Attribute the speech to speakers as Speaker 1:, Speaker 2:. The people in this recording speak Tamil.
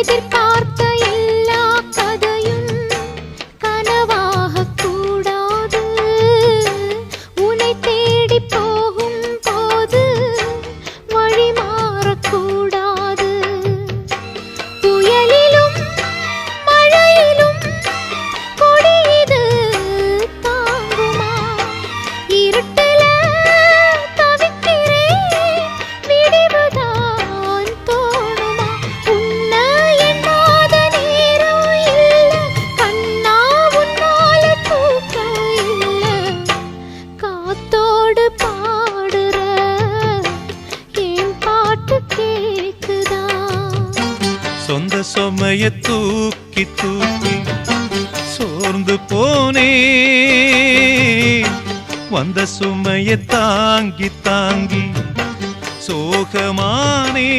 Speaker 1: எதிர்பார்த்த எல்லா கதையும் கனவாக கூடாது. உன்னை தேடி போகும் போது வழி மாறக்கூடாது. புயலிலும் மழையிலும் கொடியது தாங்குமா? இருட்டுல தவிக்கிறேன், விடிவுதான் தோணுமா? உன்னை எண்ணாத நேரம் இல்ல கண்ணா, உன்னால தூக்கம் இல்ல. காத்தோடு பாடுற என் பாட்டு கேக்குதா?
Speaker 2: சொந்த சுமைய தூக்கி தூக்கி சோர்ந்து போனே, வந்த சுமைய தாங்கி தாங்கி சோகமானே.